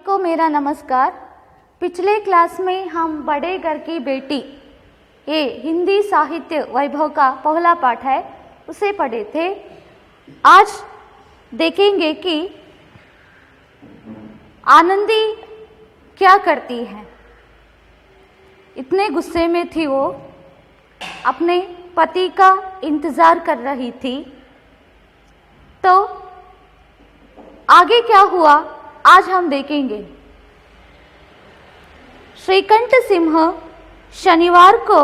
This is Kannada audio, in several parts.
को मेरा नमस्कार। पिछले क्लास में हम बड़े घर की बेटी ये हिंदी साहित्य वैभव का पहला पाठ है उसे पढ़े थे। आज देखेंगे कि आनंदी क्या करती है। इतने गुस्से में थी वो, अपने पति का इंतज़ार कर रही थी। तो आगे क्या हुआ आज हम देखेंगे। श्रीकंठ सिंह शनिवार को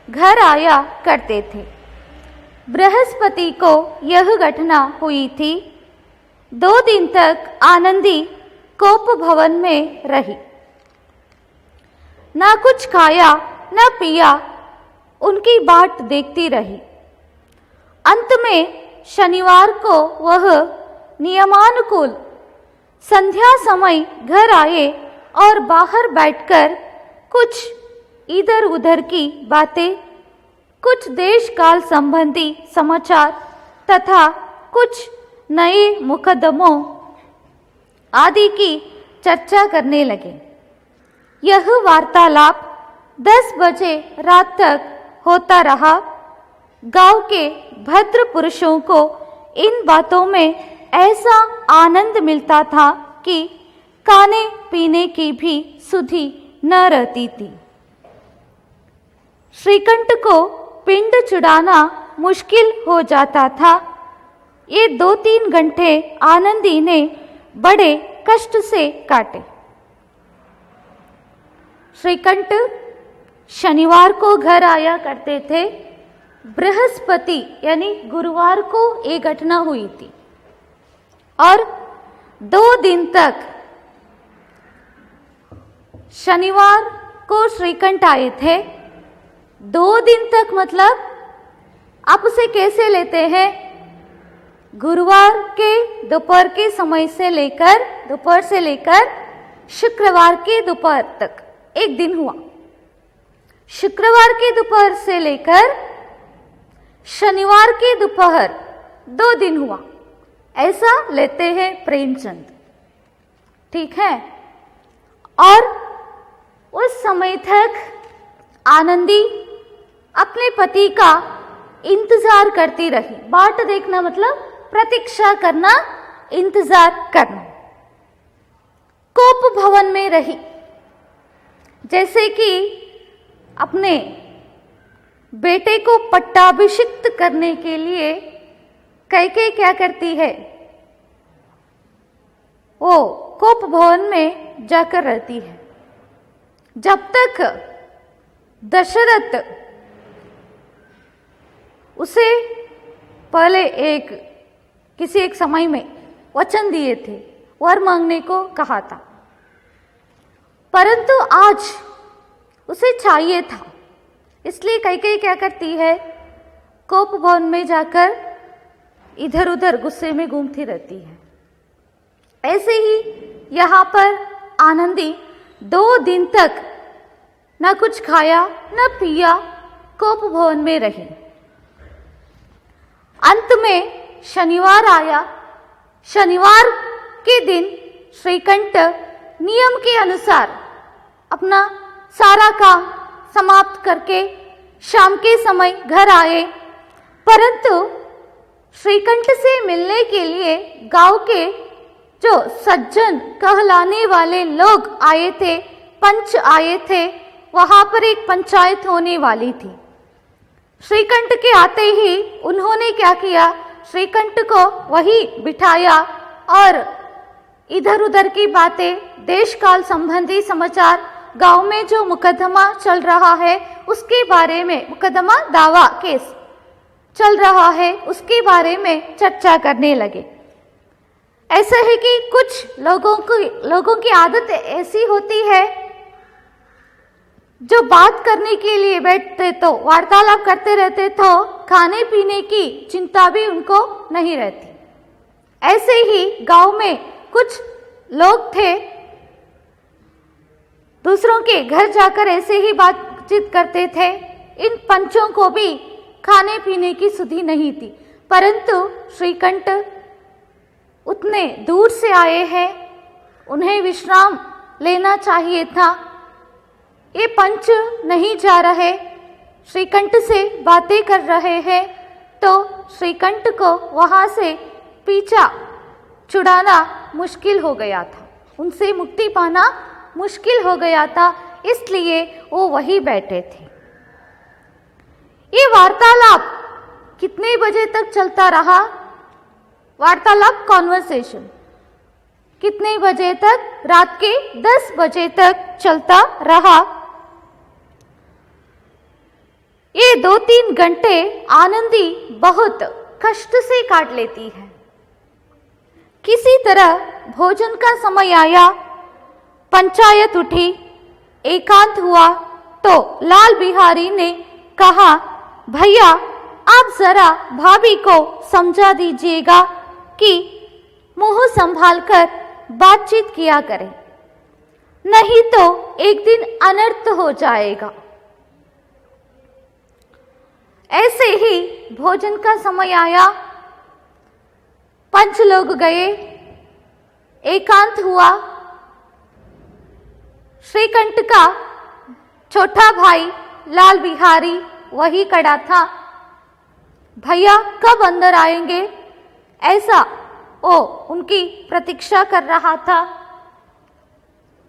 घर आया करते थे। बृहस्पति को यह घटना हुई थी। 2 दिन तक आनंदी कोप भवन में रही। ना कुछ खाया न पिया, उनकी बाट देखती रही। अंत में शनिवार को वह नियमानुकूल संध्या समय घर आए और बाहर बैठकर कुछ इधर उधर की बातें, कुछ देश काल संबंधी समाचार तथा कुछ नए मुकदमों आदि की चर्चा करने लगे। यह वार्तालाप 10 बजे रात तक होता रहा। गांव के भद्र पुरुषों को इन बातों में ऐसा आनंद मिलता था कि खाने पीने की भी सुधि न रहती थी। श्रीकंठ को पिंड चुड़ाना मुश्किल हो जाता था। ये 2-3 घंटे आनंदी ने बड़े कष्ट से काटे। श्रीकंठ शनिवार को घर आया करते थे। बृहस्पति यानी गुरुवार को ये घटना हुई थी और 2 दिन तक शनिवार को श्रीकंठ आए थे। 2 दिन तक मतलब आप उसे कैसे लेते हैं? गुरुवार के दोपहर के समय से लेकर दोपहर से लेकर शुक्रवार के दोपहर तक 1 दिन हुआ। शुक्रवार के दोपहर से लेकर शनिवार के दोपहर 2 दिन हुआ। ऐसा लेते हैं प्रेमचंद, ठीक है। और उस समय तक आनंदी अपने पति का इंतजार करती रही। बाट देखना मतलब प्रतीक्षा करना, इंतजार करना। कोप भवन में रही। जैसे कि अपने बेटे को पट्टाभिषिक्त करने के लिए कैके क्या करती है, वो कोप भवन में जाकर रहती है। जब तक दशरथ उसे पहले किसी एक समय में वचन दिए थे, वर मांगने को कहा था, परंतु आज उसे चाहिए था। इसलिए कैकेयी क्या करती है, कोप भवन में जाकर इधर उधर गुस्से में घूमती रहती है। ऐसे ही यहाँ पर आनंदी 2 दिन तक न कुछ खाया न पिया, कोप भवन में रही। अंत में शनिवार आया। शनिवार के दिन श्रीकंठ नियम के अनुसार अपना सारा काम समाप्त करके शाम के समय घर आए। परंतु श्रीकंठ से मिलने के लिए गांव के जो सज्जन कहलाने वाले लोग आए थे, पंच आए थे, वहां पर एक पंचायत होने वाली थी। श्रीकंठ के आते ही उन्होंने क्या किया, श्रीकंठ को वही बिठाया और इधर उधर की बातें, देश काल संबंधी समाचार, गांव में जो मुकदमा चल रहा है उसके बारे में, मुकदमा दावा केस चल रहा है उसके बारे में चर्चा करने लगे। ऐसा है कि कुछ लोगों की आदत ऐसी होती है जो बात करने के लिए बैठते तो वार्तालाप करते रहते तो खाने पीने की चिंता भी उनको नहीं रहती। ऐसे ही गांव में कुछ लोग थे, दूसरों के घर जाकर ऐसे ही बातचीत करते थे। इन पंचों को भी खाने पीने की सुधि नहीं थी, परंतु श्रीकंठ उतने दूर से आए हैं उन्हें विश्राम लेना चाहिए था। ये पंच नहीं जा रहे, श्रीकंठ से बातें कर रहे हैं, तो श्रीकंठ को वहां से पीछा छुड़ाना मुश्किल हो गया था, उनसे मुक्ति पाना मुश्किल हो गया था, इसलिए वो वहीं बैठे थे। ये वार्तालाप कितने बजे तक चलता रहा? वार्तालाप, कॉन्वर्सेशन कितने बजे तक? रात के 10 बजे तक चलता रहा। ये 2-3 घंटे आनंदी बहुत कष्ट से काट लेती है। किसी तरह भोजन का समय आया, पंचायत उठी, एकांत हुआ, तो लाल बिहारी ने कहा, भैया आप जरा भाभी को समझा दीजिएगा कि मुंह संभाल कर बातचीत किया करें, नहीं तो एक दिन अनर्थ हो जाएगा। ऐसे ही भोजन का समय आया, पंच लोग गए, एकांत हुआ। श्रीकंठ का छोटा भाई लाल बिहारी वही खड़ा था। भैया कब अंदर आएंगे, ऐसा वो उनकी प्रतीक्षा कर रहा था।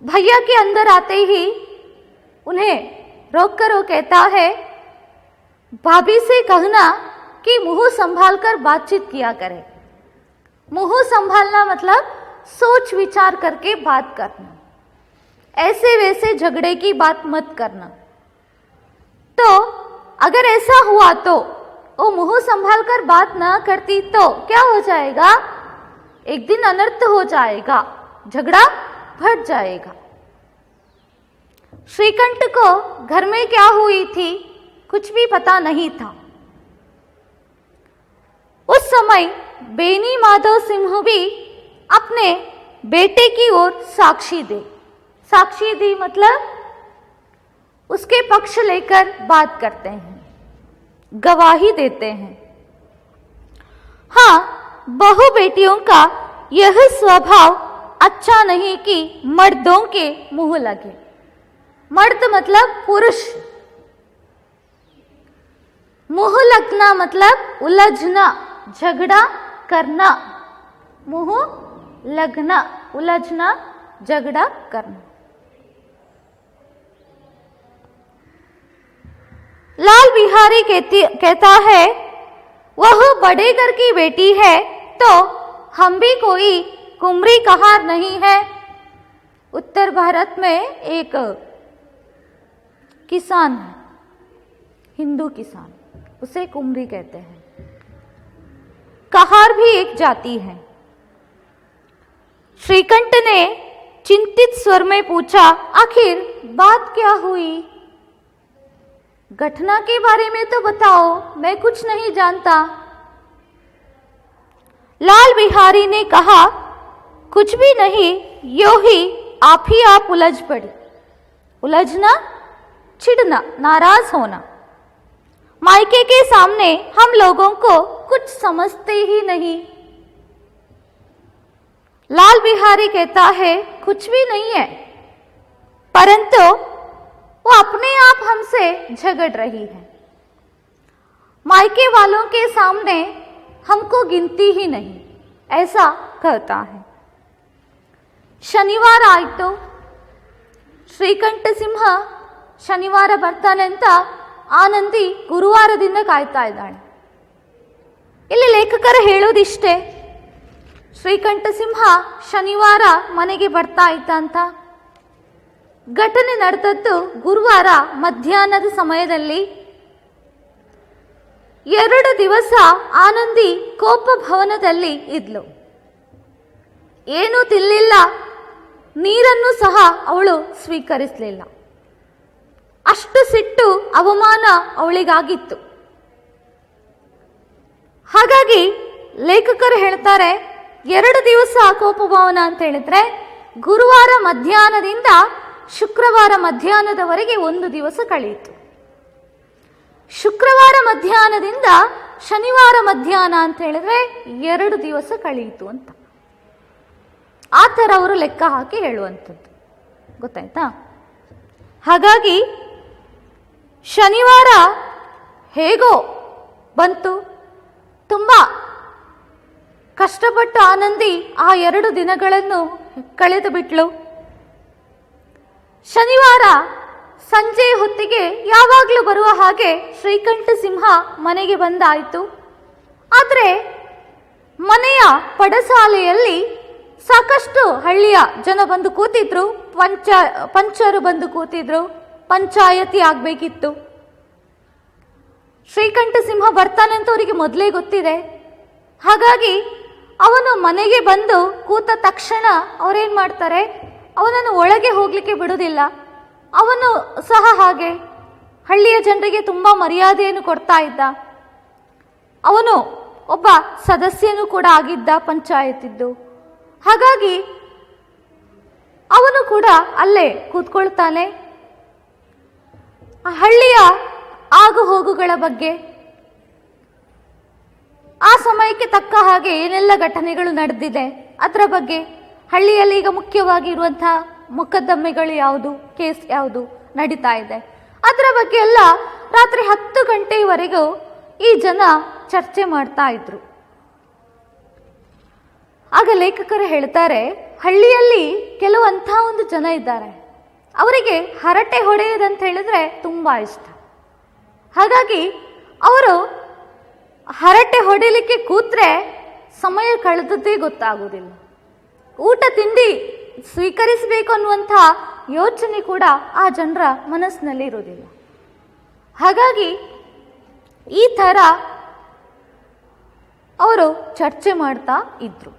भैया के अंदर आते ही उन्हें रोककर वो कहता है, भाभी से कहना कि मुंह संभाल कर बातचीत किया करे। मुंह संभालना मतलब सोच विचार करके बात करना, ऐसे वैसे झगड़े की बात मत करना। तो अगर ऐसा हुआ तो वो मुंह संभाल कर बात ना करती तो क्या हो जाएगा? एक दिन अनर्थ हो जाएगा, झगड़ा बढ़ जाएगा। श्रीकंठ को घर में क्या हुई थी कुछ भी पता नहीं था। उस समय बेनी माधव सिंह भी अपने बेटे की ओर साक्षी दी मतलब उसके पक्ष लेकर बात करते हैं, गवाही देते हैं। हाँ, बहु बेटियों का यह स्वभाव अच्छा नहीं कि मर्दों के मुंह लगे। मर्द मतलब पुरुष, मुंह लगना मतलब उलझना, झगड़ा करना। मुंह लगना, उलझना, झगड़ा करना। लाल बिहारी कहता है, वह बड़े घर की बेटी है तो हम भी कोई कुमरी कहार नहीं है। उत्तर भारत में एक किसान है, हिंदू किसान, उसे कुमरी कहते हैं। कहार भी एक जाति है। श्रीकंठ ने चिंतित स्वर में पूछा, आखिर बात क्या हुई? घटना के बारे में तो बताओ, मैं कुछ नहीं जानता। लाल बिहारी ने कहा, कुछ भी नहीं, यो ही आप उलझ पड़ी। उलझना, चिढ़ना, नाराज होना। मायके के सामने हम लोगों को कुछ समझते ही नहीं। लाल बिहारी कहता है, कुछ भी नहीं है, परंतु वो अपने आप हमसे झगड़ रही है। मायके वालों के सामने हमको गिनती ही नहीं, ऐसा कहता है। ಶನಿವಾರ ಆಯಿತು, ಶ್ರೀಕಂಠ ಸಿಂಹ ಶನಿವಾರ ಬರ್ತಾನೆ ಅಂತ ಆನಂದಿ ಗುರುವಾರದಿಂದ ಕಾಯ್ತಾ ಇದ್ದಾಳೆ. ಇಲ್ಲಿ ಲೇಖಕರು ಹೇಳೋದಿಷ್ಟೇ, ಶ್ರೀಕಂಠ ಸಿಂಹ ಶನಿವಾರ ಮನೆಗೆ ಬರ್ತಾ ಇದ್ದ ಅಂತ. ಘಟನೆ ನಡೆದದ್ದು ಗುರುವಾರ ಮಧ್ಯಾಹ್ನದ ಸಮಯದಲ್ಲಿ. 2 ದಿವಸ ಆನಂದಿ ಕೋಪ ಭವನದಲ್ಲಿ ಇದ್ಲು. ಏನೂ ತಿನ್ನಲಿಲ್ಲ, ನೀರನ್ನು ಸಹ ಅವಳು ಸ್ವೀಕರಿಸಲಿಲ್ಲ. ಅಷ್ಟು ಸಿಟ್ಟು, ಅವಮಾನ ಅವಳಿಗಾಗಿತ್ತು. ಹಾಗಾಗಿ ಲೇಖಕರು ಹೇಳ್ತಾರೆ, 2 ದಿವಸ ಕೋಪಭವನ ಅಂತ ಹೇಳಿದ್ರೆ ಗುರುವಾರ ಮಧ್ಯಾಹ್ನದಿಂದ ಶುಕ್ರವಾರ ಮಧ್ಯಾಹ್ನದವರೆಗೆ 1 ದಿವಸ ಕಳೆಯಿತು. ಶುಕ್ರವಾರ ಮಧ್ಯಾಹ್ನದಿಂದ ಶನಿವಾರ ಮಧ್ಯಾಹ್ನ ಅಂತ ಹೇಳಿದ್ರೆ 2 ದಿವಸ ಕಳೆಯಿತು ಅಂತ. ಆ ಥರ ಅವರು ಲೆಕ್ಕ ಹಾಕಿ ಹೇಳುವಂಥದ್ದು. ಗೊತ್ತಾಯ್ತಾ? ಹಾಗಾಗಿ ಶನಿವಾರ ಹೇಗೋ ಬಂತು. ತುಂಬ ಕಷ್ಟಪಟ್ಟು ಆನಂದಿ ಆ 2 ದಿನಗಳನ್ನು ಕಳೆದು ಬಿಟ್ಲು. ಶನಿವಾರ ಸಂಜೆ ಹೊತ್ತಿಗೆ ಯಾವಾಗಲೂ ಬರುವ ಹಾಗೆ ಶ್ರೀಕಂಠ ಸಿಂಹ ಮನೆಗೆ ಬಂದಾಯಿತು. ಆದರೆ ಮನೆಯ ಪಡಸಾಲೆಯಲ್ಲಿ ಸಾಕಷ್ಟು ಹಳ್ಳಿಯ ಜನ ಬಂದು ಕೂತಿದ್ರು, ಪಂಚರು ಬಂದು ಕೂತಿದ್ರು, ಪಂಚಾಯತಿ ಆಗಬೇಕಿತ್ತು. ಶ್ರೀಕಂಠ ಸಿಂಹ ಬರ್ತಾನೆ ಅಂತ ಅವರಿಗೆ ಮೊದಲೇ ಗೊತ್ತಿದೆ. ಹಾಗಾಗಿ ಅವನು ಮನೆಗೆ ಬಂದು ಕೂತ ತಕ್ಷಣ ಅವರೇನು ಮಾಡ್ತಾರೆ, ಅವನನ್ನು ಒಳಗೆ ಹೋಗಲಿಕ್ಕೆ ಬಿಡುವುದಿಲ್ಲ. ಅವನು ಸಹ ಹಾಗೆ ಹಳ್ಳಿಯ ಜನರಿಗೆ ತುಂಬ ಮರ್ಯಾದೆಯನ್ನು ಕೊಡ್ತಾ ಇದ್ದ. ಅವನು ಒಬ್ಬ ಸದಸ್ಯನೂ ಕೂಡ ಆಗಿದ್ದ ಪಂಚಾಯತಿದ್ದು. ಹಾಗಾಗಿ ಅವನು ಕೂಡ ಅಲ್ಲೇ ಕೂತ್ಕೊಳ್ತಾನೆ. ಹಳ್ಳಿಯ ಆಗು ಹೋಗುಗಳ ಬಗ್ಗೆ, ಆ ಸಮಯಕ್ಕೆ ತಕ್ಕ ಹಾಗೆ ಏನೆಲ್ಲ ಘಟನೆಗಳು ನಡೆದಿದೆ ಅದರ ಬಗ್ಗೆ, ಹಳ್ಳಿಯಲ್ಲಿ ಈಗ ಮುಖ್ಯವಾಗಿ ಇರುವಂತಹ ಮೊಕದ್ದಮೆಗಳು ಯಾವುದು, ಕೇಸ್ ಯಾವುದು ನಡೀತಾ ಇದೆ, ಅದರ ಬಗ್ಗೆ ಎಲ್ಲ ರಾತ್ರಿ 10 ಗಂಟೆಯವರೆಗೂ ಈ ಜನ ಚರ್ಚೆ ಮಾಡ್ತಾ ಇದ್ರು. ಆಗ ಲೇಖಕರು ಹೇಳ್ತಾರೆ, ಹಳ್ಳಿಯಲ್ಲಿ ಕೆಲವಂಥ ಒಂದು ಜನ ಇದ್ದಾರೆ, ಅವರಿಗೆ ಹರಟೆ ಹೊಡೆಯೋದಂತ ಹೇಳಿದ್ರೆ ತುಂಬ ಇಷ್ಟ. ಹಾಗಾಗಿ ಅವರು ಹರಟೆ ಹೊಡಿಲಿಕ್ಕೆ ಕೂತ್ರೆ ಸಮಯ ಕಳೆದದ್ದೇ ಗೊತ್ತಾಗುವುದಿಲ್ಲ. ಊಟ ತಿಂಡಿ ಸ್ವೀಕರಿಸಬೇಕು ಅನ್ನುವಂಥ ಯೋಚನೆ ಕೂಡ ಆ ಜನರ ಮನಸ್ಸಿನಲ್ಲಿ ಇರುವುದಿಲ್ಲ. ಹಾಗಾಗಿ ಈ ಥರ ಅವರು ಚರ್ಚೆ ಮಾಡ್ತಾ ಇದ್ರು.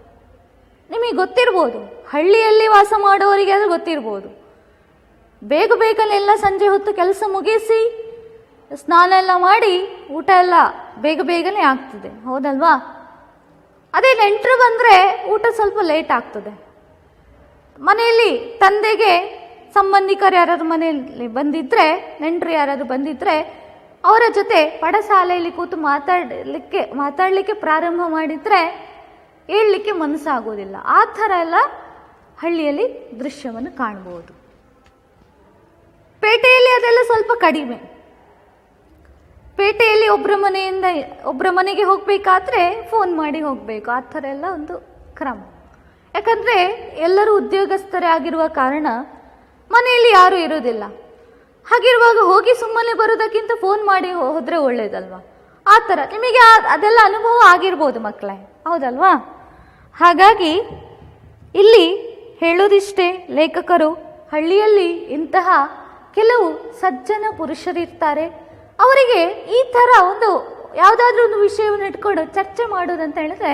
ನಿಮಗೆ ಗೊತ್ತಿರ್ಬೋದು, ಹಳ್ಳಿಯಲ್ಲಿ ವಾಸ ಮಾಡೋರಿಗೆ ಅದು ಗೊತ್ತಿರ್ಬೋದು. ಬೇಗ ಬೇಗನೆಲ್ಲ ಸಂಜೆ ಹೊತ್ತು ಕೆಲಸ ಮುಗಿಸಿ ಸ್ನಾನ ಎಲ್ಲ ಮಾಡಿ ಊಟ ಎಲ್ಲ ಬೇಗ ಬೇಗನೆ ಆಗ್ತದೆ, ಹೌದಲ್ವಾ? ಅದೇ ನೆಂಟರು ಬಂದರೆ ಊಟ ಸ್ವಲ್ಪ ಲೇಟ್ ಆಗ್ತದೆ. ಮನೆಯಲ್ಲಿ ತಂದೆಗೆ ಸಂಬಂಧಿಕರು ಯಾರಾದ್ರು ಮನೆಯಲ್ಲಿ ಬಂದಿದ್ದರೆ, ನೆಂಟರು ಯಾರಾದ್ರು ಬಂದಿದ್ದರೆ ಅವರ ಜೊತೆ ಪಡಸಾಲೆಯಲ್ಲಿ ಕೂತು ಮಾತಾಡಲಿಕ್ಕೆ ಪ್ರಾರಂಭ ಮಾಡಿದರೆ ಹೇಳಲಿಕ್ಕೆ ಮನಸ್ಸಾಗೋದಿಲ್ಲ. ಆ ಥರ ಎಲ್ಲ ಹಳ್ಳಿಯಲ್ಲಿ ದೃಶ್ಯವನ್ನು ಕಾಣ್ಬೋದು. ಪೇಟೆಯಲ್ಲಿ ಅದೆಲ್ಲ ಸ್ವಲ್ಪ ಕಡಿಮೆ. ಪೇಟೆಯಲ್ಲಿ ಒಬ್ಬರ ಮನೆಗೆ ಹೋಗಬೇಕಾದ್ರೆ ಫೋನ್ ಮಾಡಿ ಹೋಗಬೇಕು, ಆ ಥರ ಎಲ್ಲ ಒಂದು ಕ್ರಮ. ಯಾಕಂದರೆ ಎಲ್ಲರೂ ಉದ್ಯೋಗಸ್ಥರೇ ಆಗಿರುವ ಕಾರಣ ಮನೆಯಲ್ಲಿ ಯಾರೂ ಇರೋದಿಲ್ಲ. ಹಾಗಿರುವಾಗ ಹೋಗಿ ಸುಮ್ಮನೆ ಬರೋದಕ್ಕಿಂತ ಫೋನ್ ಮಾಡಿ ಹೋದರೆ ಒಳ್ಳೇದಲ್ವಾ? ಆ ಥರ ನಿಮಗೆ ಅದೆಲ್ಲ ಅನುಭವ ಆಗಿರ್ಬೋದು ಮಕ್ಕಳೇ, ಹೌದಲ್ವಾ? ಹಾಗಾಗಿ ಇಲ್ಲಿ ಹೇಳೋದಿಷ್ಟೇ, ಲೇಖಕರು ಹಳ್ಳಿಯಲ್ಲಿ ಇಂತಹ ಕೆಲವು ಸಜ್ಜನ ಪುರುಷರಿರ್ತಾರೆ, ಅವರಿಗೆ ಈ ಥರ ಒಂದು ಯಾವುದಾದ್ರೂ ಒಂದು ವಿಷಯವನ್ನು ಇಟ್ಕೊಂಡು ಚರ್ಚೆ ಮಾಡೋದಂತ ಹೇಳಿದ್ರೆ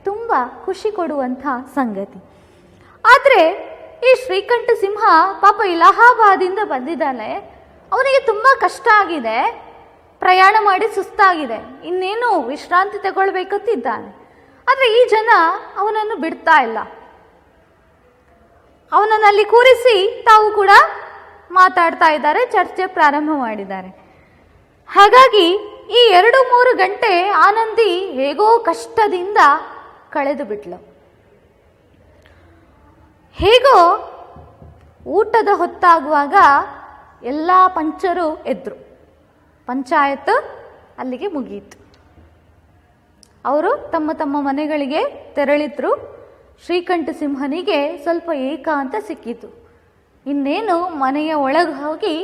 ತುಂಬ ಖುಷಿ ಕೊಡುವಂಥ ಸಂಗತಿ. ಆದರೆ ಈ ಶ್ರೀಕಂಠ ಸಿಂಹ ಪಾಪ ಇಲಹಾಬಾದಿಂದ ಬಂದಿದ್ದಾನೆ, ಅವನಿಗೆ ತುಂಬ ಕಷ್ಟ ಆಗಿದೆ, ಪ್ರಯಾಣ ಮಾಡಿ ಸುಸ್ತಾಗಿದೆ, ಇನ್ನೇನು ವಿಶ್ರಾಂತಿ ತಗೊಳ್ಬೇಕಂತಿದ್ದಾನೆ. ಆದರೆ ಈ ಜನ ಅವನನ್ನು ಬಿಡ್ತಾ ಇಲ್ಲ. ಅವನನ್ನು ಅಲ್ಲಿ ಕೂರಿಸಿ ತಾವು ಕೂಡ ಮಾತಾಡ್ತಾ ಇದ್ದಾರೆ, ಚರ್ಚೆ ಪ್ರಾರಂಭ ಮಾಡಿದ್ದಾರೆ. ಹಾಗಾಗಿ ಈ 2-3 ಗಂಟೆ ಆನಂದಿ ಹೇಗೋ ಕಷ್ಟದಿಂದ ಕಳೆದು ಬಿಟ್ಲು. ಹೇಗೋ ಊಟದ ಹೊತ್ತಾಗುವಾಗ ಎಲ್ಲ ಪಂಚರು ಎದ್ರು. ಪಂಚಾಯತ್ ಅಲ್ಲಿಗೆ ಮುಗಿಯಿತು. ಅವರು ತಮ್ಮ ತಮ್ಮ ಮನೆಗಳಿಗೆ ತೆರಳಿದ್ರು. ಶ್ರೀಕಂಠ ಸಿಂಹನಿಗೆ ಸ್ವಲ್ಪ ಏಕಾಂತ ಸಿಕ್ಕಿತು. ಇನ್ನೇನು ಮನೆಯ ಒಳಗೆ ಹೋಗಿ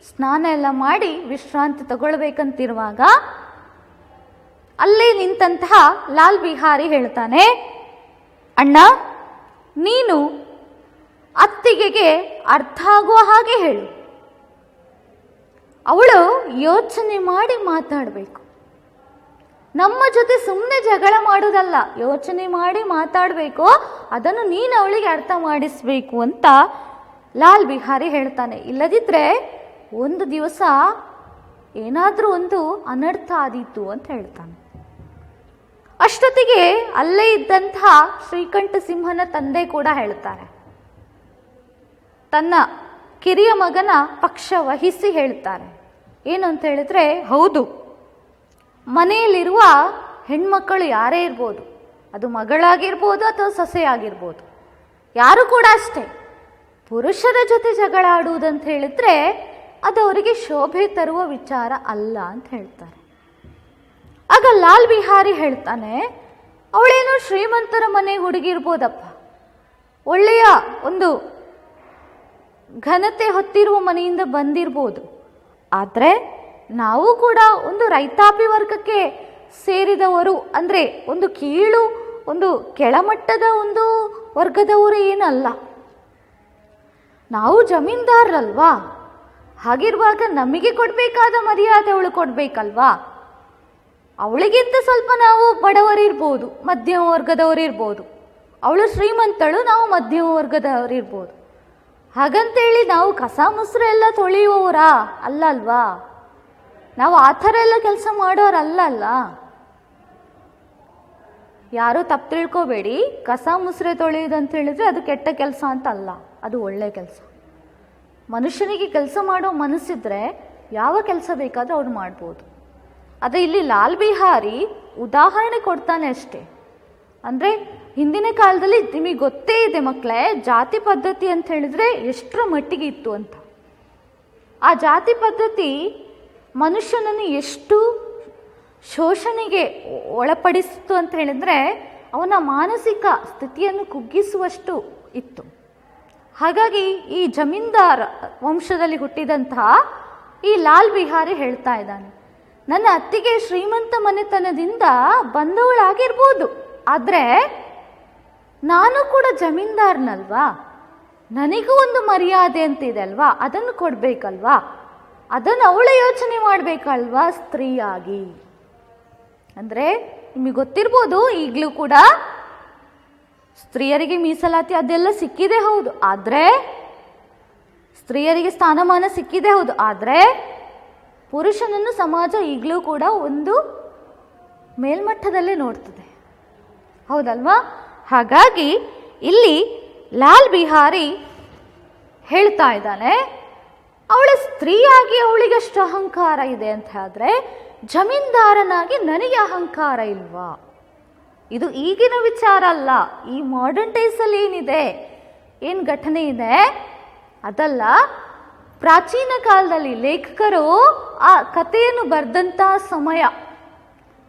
ಸ್ನಾನ ಎಲ್ಲ ಮಾಡಿ ವಿಶ್ರಾಂತಿ ತಗೊಳ್ಬೇಕಂತಿರುವಾಗ ಅಲ್ಲೇ ನಿಂತಹ ಲಾಲ್ ಬಿಹಾರಿ ಹೇಳ್ತಾನೆ, ಅಣ್ಣ, ನೀನು ಅತ್ತಿಗೆಗೆ ಅರ್ಥ ಆಗುವ ಹಾಗೆ ಹೇಳು. ಅವಳು ಯೋಚನೆ ಮಾಡಿ ಮಾತಾಡಬೇಕು. ನಮ್ಮ ಜೊತೆ ಸುಮ್ಮನೆ ಜಗಳ ಮಾಡೋದಲ್ಲ, ಯೋಚನೆ ಮಾಡಿ ಮಾತಾಡಬೇಕು. ಅದನ್ನು ನೀನು ಅವಳಿಗೆ ಅರ್ಥ ಮಾಡಿಸ್ಬೇಕು ಅಂತ ಲಾಲ್ ಬಿಹಾರಿ ಹೇಳ್ತಾನೆ. ಇಲ್ಲದಿದ್ದರೆ ಒಂದು ದಿವಸ ಏನಾದರೂ ಒಂದು ಅನರ್ಥ ಆದೀತು ಅಂತ ಹೇಳ್ತಾನೆ. ಅಷ್ಟೊತ್ತಿಗೆ ಅಲ್ಲೇ ಇದ್ದಂತಹ ಶ್ರೀಕಂಠ ಸಿಂಹನ ತಂದೆ ಕೂಡ ಹೇಳ್ತಾರೆ. ತನ್ನ ಕಿರಿಯ ಮಗನ ಪಕ್ಷ ವಹಿಸಿ ಹೇಳ್ತಾರೆ. ಏನು ಅಂತ ಹೇಳಿದ್ರೆ, ಹೌದು, ಮನೆಯಲ್ಲಿರುವ ಹೆಣ್ಮಕ್ಕಳು ಯಾರೇ ಇರ್ಬೋದು, ಅದು ಮಗಳಾಗಿರ್ಬೋದು ಅಥವಾ ಸೊಸೆಯಾಗಿರ್ಬೋದು, ಯಾರು ಕೂಡ ಅಷ್ಟೇ, ಪುರುಷರ ಜೊತೆ ಜಗಳ ಆಡುವುದಂತ ಹೇಳಿದ್ರೆ ಅದು ಅವರಿಗೆ ಶೋಭೆ ತರುವ ವಿಚಾರ ಅಲ್ಲ ಅಂತ ಹೇಳ್ತಾರೆ. ಆಗ ಲಾಲ್ ಬಿಹಾರಿ ಹೇಳ್ತಾನೆ, ಅವಳೇನೋ ಶ್ರೀಮಂತರ ಮನೆ ಹುಡುಗಿರ್ಬೋದಪ್ಪ, ಒಳ್ಳೆಯ ಒಂದು ಘನತೆ ಹೊತ್ತಿರುವ ಮನೆಯಿಂದ ಬಂದಿರ್ಬೋದು, ಆದರೆ ನಾವು ಕೂಡ ಒಂದು ರೈತಾಪಿ ವರ್ಗಕ್ಕೆ ಸೇರಿದವರು, ಅಂದರೆ ಒಂದು ಕೀಳು, ಒಂದು ಕೆಳಮಟ್ಟದ ಒಂದು ವರ್ಗದವರು ಏನಲ್ಲ, ನಾವು ಜಮೀನ್ದಾರರಲ್ವಾ. ಹಾಗಿರುವಾಗ ನಮಗೆ ಕೊಡಬೇಕಾದ ಮರ್ಯಾದೆ ಅವಳು ಕೊಡಬೇಕಲ್ವಾ. ಅವಳಿಗಿಂತ ಸ್ವಲ್ಪ ನಾವು ಬಡವರಿರ್ಬೋದು, ಮಧ್ಯಮ ವರ್ಗದವರಿರ್ಬೋದು, ಅವಳು ಶ್ರೀಮಂತಳು, ನಾವು ಮಧ್ಯಮ ವರ್ಗದವರಿರ್ಬೋದು. ಹಾಗಂತೇಳಿ ನಾವು ಕಸ ಮುಸ್ರೆ ಎಲ್ಲ ತೊಳೆಯುವವರಾ ಅಲ್ಲಲ್ವಾ, ನಾವು ಆ ಥರ ಎಲ್ಲ ಕೆಲಸ ಮಾಡೋರಲ್ಲ. ಯಾರೂ ತಪ್ಪು ತಿಳ್ಕೋಬೇಡಿ, ಕಸ ಮುಸ್ರೆ ತೊಳೆಯೋದಂತ ಹೇಳಿದ್ರೆ ಅದು ಕೆಟ್ಟ ಕೆಲಸ ಅಂತ ಅಲ್ಲ, ಅದು ಒಳ್ಳೆಯ ಕೆಲಸ. ಮನುಷ್ಯನಿಗೆ ಕೆಲಸ ಮಾಡೋ ಮನಸ್ಸಿದ್ರೆ ಯಾವ ಕೆಲಸ ಬೇಕಾದರೂ ಅವ್ರು ಮಾಡ್ಬೋದು. ಅದೇ ಇಲ್ಲಿ ಲಾಲ್ ಬಿಹಾರಿ ಉದಾಹರಣೆ ಕೊಡ್ತಾನೆ ಅಷ್ಟೇ. ಅಂದರೆ ಹಿಂದಿನ ಕಾಲದಲ್ಲಿ ನಿಮಗೆ ಗೊತ್ತೇ ಇದೆ ಮಕ್ಕಳೇ, ಜಾತಿ ಪದ್ಧತಿ ಅಂತ ಹೇಳಿದ್ರೆ ಎಷ್ಟರ ಮಟ್ಟಿಗೆ ಇತ್ತು ಅಂತ. ಆ ಜಾತಿ ಪದ್ಧತಿ ಮನುಷ್ಯನನ್ನು ಎಷ್ಟು ಶೋಷಣೆಗೆ ಒಳಪಡಿಸಿತು ಅಂತ ಹೇಳಿದ್ರೆ ಅವನ ಮಾನಸಿಕ ಸ್ಥಿತಿಯನ್ನು ಕುಗ್ಗಿಸುವಷ್ಟು ಇತ್ತು. ಹಾಗಾಗಿ ಈ ಜಮೀನ್ದಾರ್ ವಂಶದಲ್ಲಿ ಹುಟ್ಟಿದಂತಹ ಈ ಲಾಲ್ ಬಿಹಾರಿ ಹೇಳ್ತಾ ಇದ್ದಾನೆ, ನನ್ನ ಅತ್ತಿಗೆ ಶ್ರೀಮಂತ ಮನೆತನದಿಂದ ಬಂದವಳಾಗಿರ್ಬೋದು, ಆದರೆ ನಾನು ಕೂಡ ಜಮೀನ್ದಾರ್ನಲ್ವಾ, ನನಗೂ ಒಂದು ಮರ್ಯಾದೆ ಅಂತಿದೆ ಅಲ್ವಾ, ಅದನ್ನು ಕೊಡಬೇಕಲ್ವಾ, ಅದನ್ನು ಅವಳ ಯೋಚನೆ ಮಾಡಬೇಕಲ್ವಾ ಸ್ತ್ರೀಯಾಗಿ. ಅಂದರೆ ನಿಮಗೆ ಗೊತ್ತಿರ್ಬೋದು, ಈಗಲೂ ಕೂಡ ಸ್ತ್ರೀಯರಿಗೆ ಮೀಸಲಾತಿ ಅದೆಲ್ಲ ಸಿಕ್ಕಿದೆ ಹೌದು, ಆದರೆ ಸ್ತ್ರೀಯರಿಗೆ ಸ್ಥಾನಮಾನ ಸಿಕ್ಕಿದೆ ಹೌದು, ಆದರೆ ಪುರುಷನನ್ನು ಸಮಾಜ ಈಗಲೂ ಕೂಡ ಒಂದು ಮೇಲ್ಮಟ್ಟದಲ್ಲೇ ನೋಡ್ತದೆ, ಹೌದಲ್ವಾ. ಹಾಗಾಗಿ ಇಲ್ಲಿ ಲಾಲ್ ಬಿಹಾರಿ ಹೇಳ್ತಾ ಇದ್ದಾನೆ, ಅವಳ ಸ್ತ್ರೀಯಾಗಿ ಅವಳಿಗಷ್ಟು ಅಹಂಕಾರ ಇದೆ ಅಂತ ಹೇಳಿದ್ರೆ ಜಮೀನ್ದಾರನಾಗಿ ನನಗೆ ಅಹಂಕಾರ ಇಲ್ವಾ. ಇದು ಈಗಿನ ವಿಚಾರ ಅಲ್ಲ, ಈ ಮಾಡರ್ನ್ ಡೇಸಲ್ಲಿ ಏನಿದೆ, ಏನು ಘಟನೆ ಇದೆ ಅದಲ್ಲ. ಪ್ರಾಚೀನ ಕಾಲದಲ್ಲಿ ಲೇಖಕರು ಆ ಕಥೆಯನ್ನು ಬರೆದಂತಹ ಸಮಯ,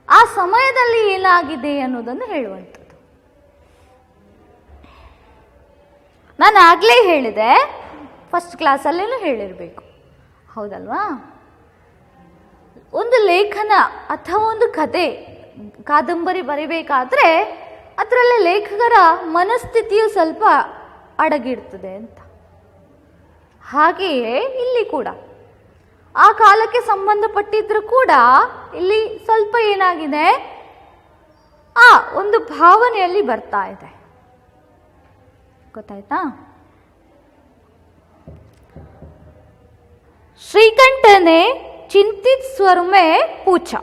ಆ ಸಮಯದಲ್ಲಿ ಏನಾಗಿದೆ ಅನ್ನೋದನ್ನು ಹೇಳುವಂಥದ್ದು. ನಾನು ಆಗಲೇ ಹೇಳಿದೆ, ಫಸ್ಟ್ ಕ್ಲಾಸಲ್ಲೇನೂ ಹೇಳಿರಬೇಕು, ಹೌದಲ್ವಾ. ಒಂದು ಲೇಖನ ಅಥವಾ ಒಂದು ಕಥೆ, ಕಾದಂಬರಿ ಬರೀಬೇಕಾದ್ರೆ ಅದರಲ್ಲೇ ಲೇಖಕರ ಮನಸ್ಥಿತಿಯು ಸ್ವಲ್ಪ ಅಡಗಿರ್ತದೆ ಅಂತ. ಹಾಗೆಯೇ ಇಲ್ಲಿ ಕೂಡ ಆ ಕಾಲಕ್ಕೆ ಸಂಬಂಧಪಟ್ಟಿದ್ರು ಕೂಡ ಇಲ್ಲಿ ಸ್ವಲ್ಪ ಏನಾಗಿದೆ, ಆ ಒಂದು ಭಾವನೆಯಲ್ಲಿ ಬರ್ತಾ ಇದೆ, ಗೊತ್ತಾಯ್ತಾ. श्रीकंठ ने चिंतित स्वर में पूछा,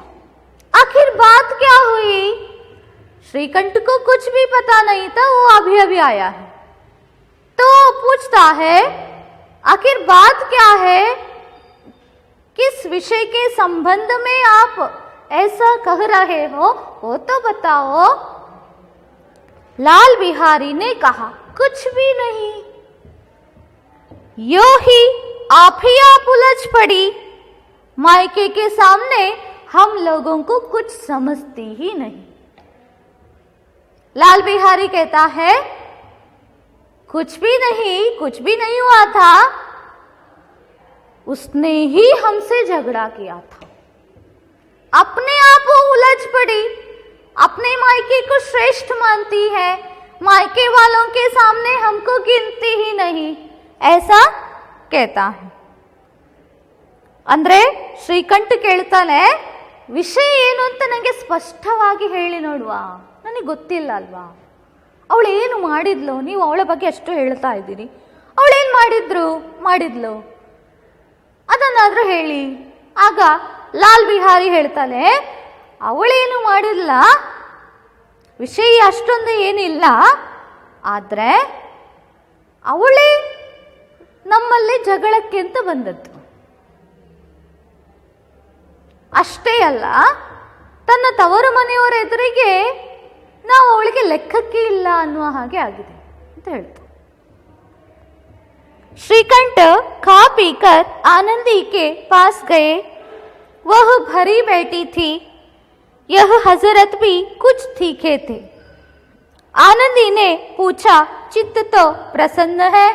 आखिर बात क्या हुई? श्रीकंठ को कुछ भी पता नहीं था, वो अभी अभी आया है, तो पूछता है आखिर बात क्या है, किस विषय के संबंध में आप ऐसा कह रहे हो, वो तो बताओ. लाल बिहारी ने कहा, कुछ भी नहीं, यो ही आप उलझ पड़ी, मायके के सामने हम लोगों को कुछ समझती ही नहीं. लाल बिहारी कहता है, कुछ भी नहीं हुआ था, उसने ही हमसे झगड़ा किया था, अपने आप वो उलझ पड़ी, अपने मायके को श्रेष्ठ मानती है, मायके वालों के सामने हमको गिनती ही नहीं, ऐसा कहता है. ಅಂದ್ರೆ ಶ್ರೀಕಂಠ ಕೇಳ್ತಾನೆ, ವಿಷಯ ಏನು ಅಂತ ನನಗೆ ಸ್ಪಷ್ಟವಾಗಿ ಹೇಳಿ ನೋಡುವ, ನನಗೆ ಗೊತ್ತಿಲ್ಲ ಅಲ್ವಾ. ಅವಳು ಏನು ಮಾಡಿದ್ಲು, ನೀವು ಅವಳ ಬಗ್ಗೆ ಅಷ್ಟು ಹೇಳ್ತಾ ಇದ್ದೀರಿ, ಅವಳೇನು ಮಾಡಿದ್ಲು ಅದನ್ನಾದ್ರೂ ಹೇಳಿ. ಆಗ ಲಾಲ್ ಬಿಹಾರಿ ಹೇಳ್ತಾನೆ, ಅವಳೇನು ಮಾಡಿಲ್ಲ, ವಿಷಯ ಅಷ್ಟೊಂದು ಏನಿಲ್ಲ, ಆದರೆ ಅವಳೇ ನಮ್ಮಲ್ಲಿ ಜಗಳಕ್ಕೆ ಅಂತ ಬಂದದ್ದು. ಅಷ್ಟೇ ಅಲ್ಲ, ತನ್ನ ತವರು ಮನೆಯವರ ಎದುರಿಗೆ ನಾವು ಅವಳಿಗೆ ಲೆಕ್ಕಕ್ಕೆ ಇಲ್ಲ ಅನ್ನುವ ಹಾಗೆ ಆಗಿದೆ ಅಂತ ಹೇಳ್ತಾರೆ. श्रीकंठ खा पीकर आनंदी के पास गए। वह भरी बैठी थी। यह हजरत भी कुछ तीखे थे। आनंदी ने पूछा, चित्त तो प्रसन्न है?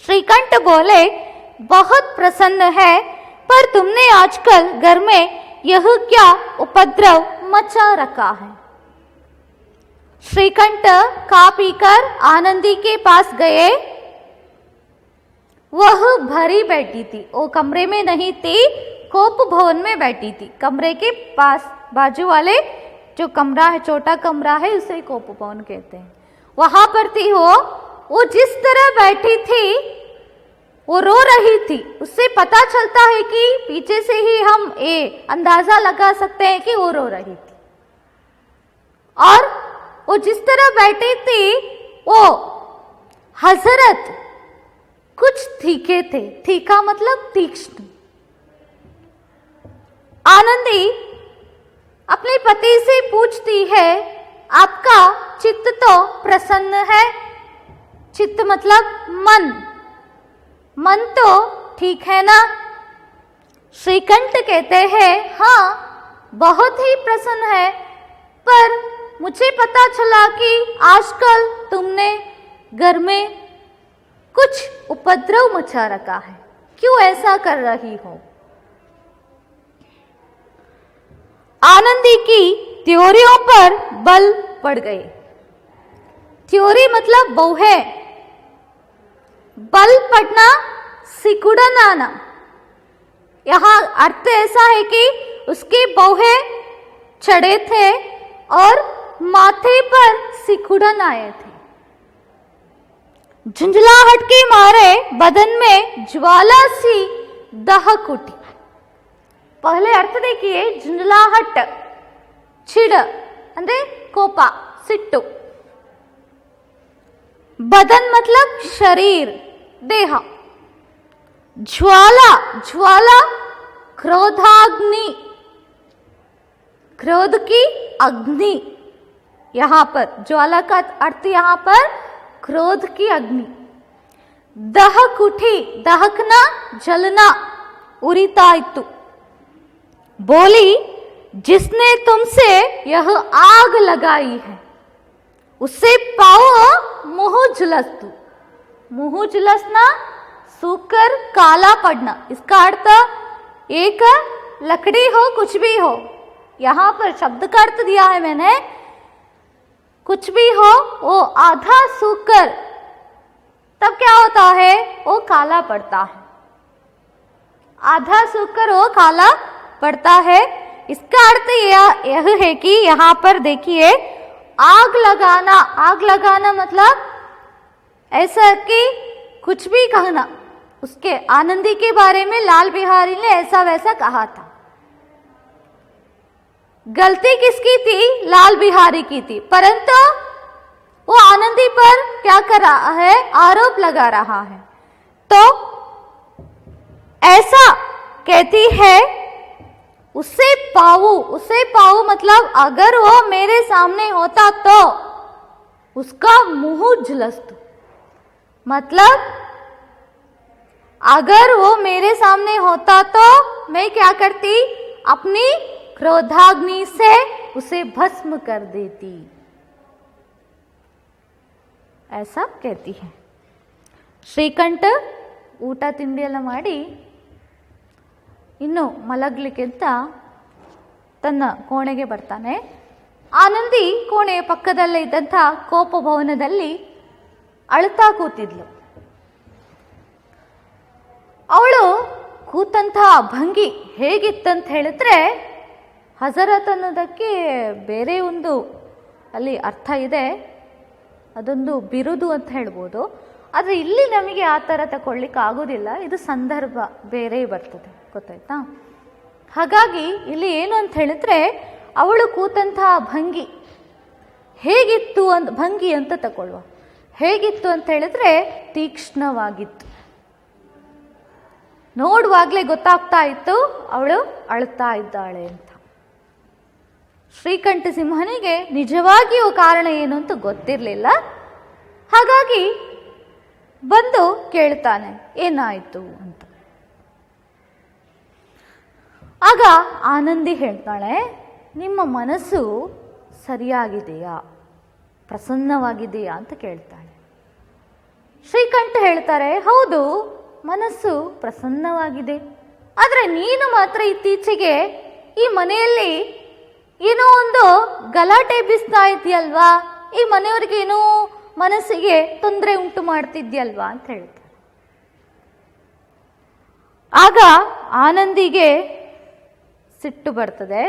श्रीकंठ बोले, बहुत प्रसन्न है, पर तुमने आजकल घर में यह क्या उपद्रव मचा रखा है। श्रीकंठ खा पीकर आनंदी के पास गए। वह भरी बैठी थी। वो कमरे में नहीं थी, कोप भवन में बैठी थी। कमरे के पास बाजू वाले जो कमरा है, छोटा कमरा है, उसे कोप भवन कहते हैं। वहां पर थी वो जिस तरह बैठी थी वो रो रही थी। उससे पता चलता है कि पीछे से ही हम ये अंदाजा लगा सकते हैं कि वो रो रही थी। और वो जिस तरह बैठी थी वो हजरत कुछ तीखे थे। तीखा मतलब तीक्ष्ण। आनंदी अपने पति से पूछती है, आपका चित्त तो प्रसन्न है? चित्त मतलब मन। मन तो ठीक है ना? श्रीकंठ कहते हैं, हाँ बहुत ही प्रसन्न है, पर मुझे पता चला कि आजकल तुमने घर में कुछ उपद्रव मचा रखा है। क्यों ऐसा कर रही हो? आनंदी की त्योरियों पर बल पड़ गए। त्योरी मतलब बहुए। बल पड़ना, सिकुड़न आना। यहाँ अर्थ ऐसा है कि उसके बहुए चढ़े थे और माथे पर सिकुड़न आए थे। झुंझलाहट के मारे बदन में ज्वाला सी दहक उठी। पहले अर्थ देखिए, झुंझलाहट चिड़ अंद्रे कोप, सिट्टु। बदन मतलब शरीर, देह। ज्वाला, ज्वाला क्रोधाग्नि, क्रोध की अग्नि। यहां पर ज्वाला का अर्थ यहां पर क्रोध की अग्नि। दहक उठी, दहकना जलना, उरिता इतु। बोली, जिसने तुमसे यह आग लगाई है उससे पाओ मुंह झुलसतु। मुंह झुलसना, सूखकर काला पड़ना। इसका अर्थ एक लकड़ी हो, कुछ भी हो। यहां पर शब्द का अर्थ दिया है मैंने। कुछ भी हो वो आधा सूखकर तब क्या होता है? वो काला पड़ता है। आधा सूखकर वो काला पड़ता है। इसका अर्थ यह है कि यहां पर देखिए, आग लगाना। आग लगाना मतलब ऐसा कि कुछ भी कहना। उसके आनंदी के बारे में लाल बिहारी ने ऐसा वैसा कहा था। गलती किसकी थी? लाल बिहारी की थी, परंतु वो आनंदी पर क्या कर रहा है? आरोप लगा रहा है। तो ऐसा कहती है, उसे पाऊं। उसे पाऊं मतलब अगर वो मेरे सामने होता तो उसका मुंह झुलसतु। मतलब अगर वो मेरे सामने होता तो मैं क्या करती? अपनी क्रोधाग्नि से उसे भस्म कर देती। ऐसा कहती है। ಶ್ರೀಕಂಠ ಊಟ ತಿಂಡಿ ಎಲ್ಲ ಮಾಡಿ ಇನ್ನು ಮಲಗಲಿಕ್ಕಿಂತ ತನ್ನ ಕೋಣೆಗೆ ಬರ್ತಾನೆ. ಆನಂದಿ ಕೋಣೆಯ ಪಕ್ಕದಲ್ಲೇ ಇದ್ದಂಥ ಕೋಪ ಭವನದಲ್ಲಿ ಅಳುತ್ತಾ ಕೂತಿದ್ಲು. ಅವಳು ಕೂತಂತಹ ಭಂಗಿ ಹೇಗಿತ್ತಂತ ಹೇಳಿದ್ರೆ, ಹಜರತ್ ಅನ್ನೋದಕ್ಕೆ ಬೇರೆ ಒಂದು ಅಲ್ಲಿ ಅರ್ಥ ಇದೆ, ಅದೊಂದು ಬಿರುದು ಅಂತ ಹೇಳ್ಬೋದು. ಆದರೆ ಇಲ್ಲಿ ನಮಗೆ ಆ ಥರ ತಗೊಳ್ಳಿಕ್ಕೆ ಆಗೋದಿಲ್ಲ, ಇದು ಸಂದರ್ಭ ಬೇರೆ ಬರ್ತದೆ, ಗೊತ್ತಾಯ್ತಾ? ಹಾಗಾಗಿ ಇಲ್ಲಿ ಏನು ಅಂತ ಹೇಳಿದ್ರೆ, ಅವಳು ಕೂತಂತಹ ಭಂಗಿ ಹೇಗಿತ್ತು ಅಂತ, ಭಂಗಿ ಅಂತ ತಗೊಳ್ಳುವ, ಹೇಗಿತ್ತು ಅಂತ ಹೇಳಿದ್ರೆ ತೀಕ್ಷ್ಣವಾಗಿತ್ತು. ನೋಡುವಾಗಲೇ ಗೊತ್ತಾಗ್ತಾ ಇತ್ತು ಅವಳು ಅಳ್ತಾ ಇದ್ದಾಳೆ ಅಂತ. ಶ್ರೀಕಂಠ ಸಿಂಹನಿಗೆ ನಿಜವಾಗಿಯೂ ಕಾರಣ ಏನು ಅಂತ ಗೊತ್ತಿರಲಿಲ್ಲ. ಹಾಗಾಗಿ ಬಂದು ಕೇಳ್ತಾನೆ ಏನಾಯ್ತು ಅಂತ. ಆಗ ಆನಂದಿ ಹೇಳ್ತಾಳೆ, ನಿಮ್ಮ ಮನಸ್ಸು ಸರಿಯಾಗಿದೆಯಾ, ಪ್ರಸನ್ನವಾಗಿದೆಯಾ ಅಂತ ಕೇಳ್ತಾಳೆ. ಶ್ರೀಕಂಠ ಹೇಳ್ತಾರೆ, ಹೌದು ಮನಸ್ಸು ಪ್ರಸನ್ನವಾಗಿದೆ, ಆದರೆ ನೀನು ಮಾತ್ರ ಇತ್ತೀಚೆಗೆ ಈ ಮನೆಯಲ್ಲಿ ಏನೋ ಒಂದು ಗಲಾಟೆ ಬೀಸ್ತಾ ಇದೆಯಲ್ವಾ, ಈ ಮನೆಯವರಿಗೆ ಏನೋ ಮನಸ್ಸಿಗೆ ತೊಂದರೆ ಉಂಟು ಮಾಡ್ತಿದ್ಯಲ್ವಾ ಅಂತ ಹೇಳ್ತಾರೆ. ಆಗ ಆನಂದಿಗೆ ಸಿಟ್ಟು ಬರ್ತದೆ,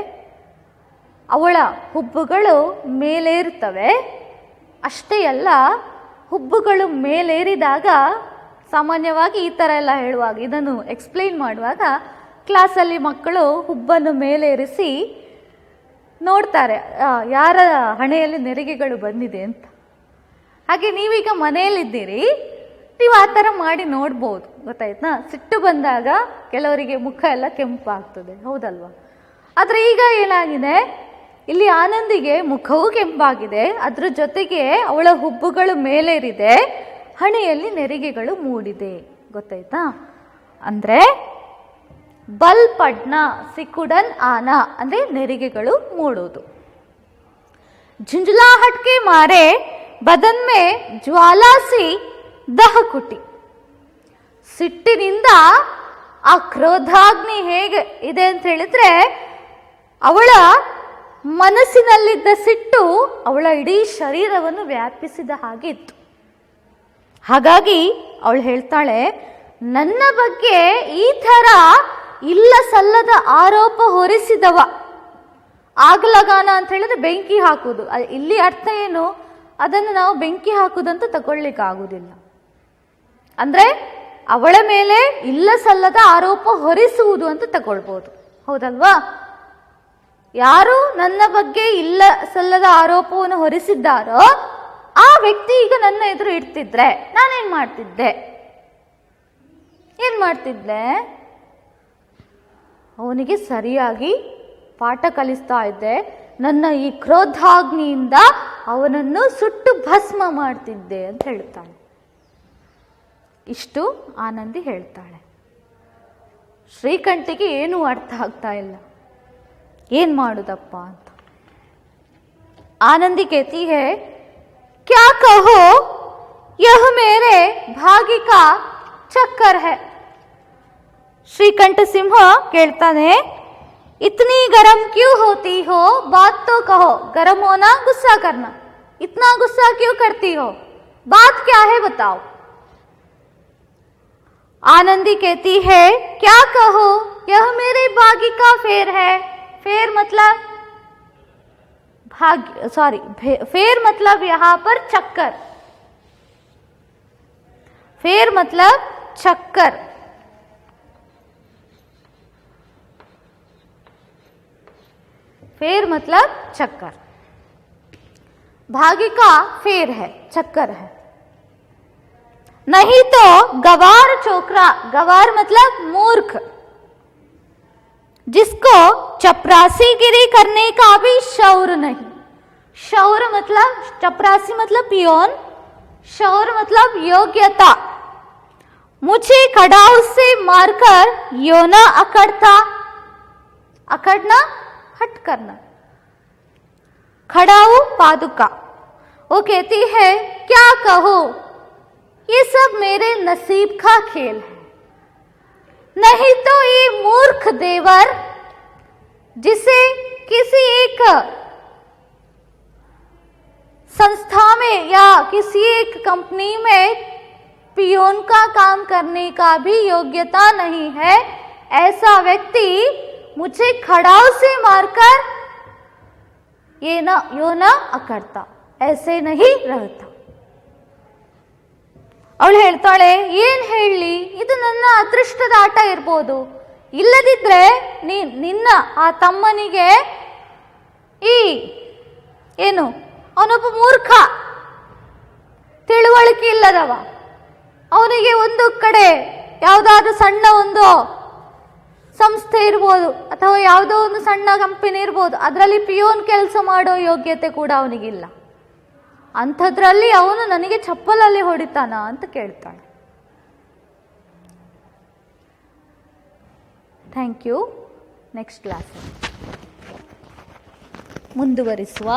ಅವಳ ಹುಬ್ಬುಗಳು ಮೇಲೇರುತ್ತವೆ. ಅಷ್ಟೇ ಅಲ್ಲ, ಹುಬ್ಬುಗಳು ಮೇಲೇರಿದಾಗ ಸಾಮಾನ್ಯವಾಗಿ ಈ ಥರ ಎಲ್ಲ ಹೇಳುವಾಗ, ಇದನ್ನು ಎಕ್ಸ್ಪ್ಲೈನ್ ಮಾಡುವಾಗ ಕ್ಲಾಸಲ್ಲಿ ಮಕ್ಕಳು ಹುಬ್ಬನ್ನು ಮೇಲೇರಿಸಿ ನೋಡ್ತಾರೆ ಯಾರ ಹಣೆಯಲ್ಲಿ ನೆರಿಗೆಗಳು ಬಂದಿದೆ ಅಂತ. ಹಾಗೆ ನೀವೀಗ ಮನೆಯಲ್ಲಿದ್ದೀರಿ, ನೀವು ಆ ಥರ ಮಾಡಿ ನೋಡ್ಬೋದು, ಗೊತ್ತಾಯ್ತಾ? ಸಿಟ್ಟು ಬಂದಾಗ ಕೆಲವರಿಗೆ ಮುಖ ಎಲ್ಲ ಕೆಂಪಾಗ್ತದೆ, ಹೌದಲ್ವಾ? ಆದರೆ ಈಗ ಏನಾಗಿದೆ, ಇಲ್ಲಿ ಆನಂದಿಗೆ ಮುಖವೂ ಕೆಂಪಾಗಿದೆ, ಅದ್ರ ಜೊತೆಗೆ ಅವಳ ಹುಬ್ಬುಗಳು ಮೇಲೇರಿದೆ, ಹಣೆಯಲ್ಲಿ ನೆರಿಗೆಗಳು ಮೂಡಿದೆ, ಗೊತ್ತಾಯ್ತಾ? ಅಂದರೆ ಬಲ್ ಪಡ್ನ ಸಿಕ್ಕುಡನ್ ಆನ ಅಂದರೆ ನೆರಿಗೆಗಳು ಮೂಡೋದು. झुंझलाहट के मारे बदन में ज्वाला सी ದಹಕುಟಿ. ಸಿಟ್ಟಿನಿಂದ ಆ ಕ್ರೋಧಾಗ್ನಿ ಹೇಗೆ ಇದೆ ಅಂತ ಹೇಳಿದ್ರೆ, ಅವಳ ಮನಸ್ಸಿನಲ್ಲಿದ್ದ ಸಿಟ್ಟು ಅವಳ ಇಡೀ ಶರೀರವನ್ನು ವ್ಯಾಪಿಸಿದ ಹಾಗೆ ಇತ್ತು. ಹಾಗಾಗಿ ಅವಳು ಹೇಳ್ತಾಳೆ, ನನ್ನ ಬಗ್ಗೆ ಈ ಥರ ಇಲ್ಲ ಸಲ್ಲದ ಆರೋಪ ಹೊರಿಸಿದವ, ಆಗ್ಲಗಾನ ಅಂತ ಹೇಳಿದ್ರೆ ಬೆಂಕಿ ಹಾಕುವುದು, ಇಲ್ಲಿ ಅರ್ಥ ಏನು, ಅದನ್ನು ನಾವು ಬೆಂಕಿ ಹಾಕುವುದಂತ ತಗೊಳ್ಳಿಕ್ಕೆ ಆಗುವುದಿಲ್ಲ. ಅಂದ್ರೆ ಅವಳ ಮೇಲೆ ಇಲ್ಲ ಸಲ್ಲದ ಆರೋಪ ಹೊರಿಸುವುದು ಅಂತ ತಗೊಳ್ಬೋದು, ಹೌದಲ್ವಾ? ಯಾರು ನನ್ನ ಬಗ್ಗೆ ಇಲ್ಲ ಸಲ್ಲದ ಆರೋಪವನ್ನು ಹೊರಿಸಿದ್ದಾರೋ ಆ ವ್ಯಕ್ತಿ ಈಗ ನನ್ನ ಎದುರು ಇಡ್ತಿದ್ರೆ ನಾನೇನ್ ಮಾಡ್ತಿದ್ದೆ? ಅವನಿಗೆ ಸರಿಯಾಗಿ ಪಾಠ ಕಲಿಸ್ತಾ ಇದ್ದೆ, ನನ್ನ ಈ ಕ್ರೋಧಾಗ್ನಿಯಿಂದ ಅವನನ್ನು ಸುಟ್ಟು ಭಸ್ಮ ಮಾಡ್ತಿದ್ದೆ ಅಂತ ಹೇಳ್ತಾಳೆ. ಇಷ್ಟು ಆನಂದಿ ಹೇಳ್ತಾಳೆ. ಶ್ರೀಕಂಠಿಗೆ ಏನೂ ಅರ್ಥ ಆಗ್ತಾ ಇಲ್ಲ, ಏನ್ ಮಾಡುದಪ್ಪ ಅಂತ. ಆನಂದಿ कहती है, क्या कहो यह मेरे भाग्य का चक्कर है. ಶ್ರೀಕಂಠ ಸಿಂಹ ಕೇಳ್ತಾನೆ, इतनी गरम क्यों होती हो, बात तो कहो. गरम होना गुस्सा करना, इतना गुस्सा क्यों करती हो, बात क्या है बताओ. आनंदी कहती है, क्या कहो यह मेरे भाग्य का फेर है. फेर मतलब भाग्य, सॉरी, फेर मतलब यहां पर चक्कर. फेर मतलब चक्कर. फेर मतलब चक्कर, भाग्य का फेर है, चक्कर है. नहीं तो गवार चोकरा, गवार मतलब मूर्ख, जिसको चपरासीगिरी करने का भी शौर नहीं. शौर मतलब, चपरासी मतलब पियोन, शौर मतलब योग्यता. मुझे कड़ाऊ से मारकर यो न अकड़ता. अकड़ना हट करना. खड़ाऊ पादुका. वो कहती है, क्या कहो ये सब मेरे नसीब का खेल है. नहीं तो ये मूर्ख देवर जिसे किसी एक संस्था में या किसी एक कंपनी में पियोन का काम करने का भी योग्यता नहीं है, ऐसा व्यक्ति मुझे खड़ाऊ से मारकर यो न अकड़ता, ऐसे नहीं रहता. ಅವಳು ಹೇಳ್ತಾಳೆ, ಏನ್ ಹೇಳಲಿ, ಇದು ನನ್ನ ಅದೃಷ್ಟದ ಆಟ ಇರ್ಬೋದು, ಇಲ್ಲದಿದ್ರೆ ನಿನ್ನ ಆ ತಮ್ಮನಿಗೆ ಏನು, ಅವನೊಬ್ಬ ಮೂರ್ಖ, ತಿಳುವಳಿಕೆ ಇಲ್ಲದವ, ಅವನಿಗೆ ಒಂದು ಕಡೆ ಯಾವುದಾದ್ರೂ ಸಣ್ಣ ಒಂದು ಸಂಸ್ಥೆ ಇರ್ಬೋದು ಅಥವಾ ಯಾವುದೋ ಒಂದು ಸಣ್ಣ ಕಂಪನಿ ಇರ್ಬೋದು, ಅದರಲ್ಲಿ ಪಿಯೋನ್ ಕೆಲಸ ಮಾಡೋ ಯೋಗ್ಯತೆ ಕೂಡ ಅವನಿಗಿಲ್ಲ. ಅಂಥದ್ರಲ್ಲಿ ಅವನು ನನಗೆ ಚಪ್ಪಲಲ್ಲಿ ಹೊಡಿತಾನ ಅಂತ ಕೇಳ್ತಾಳೆ. Thank you. ನೆಕ್ಸ್ಟ್ ಕ್ಲಾಸ್ ಮುಂದುವರಿಸುವ.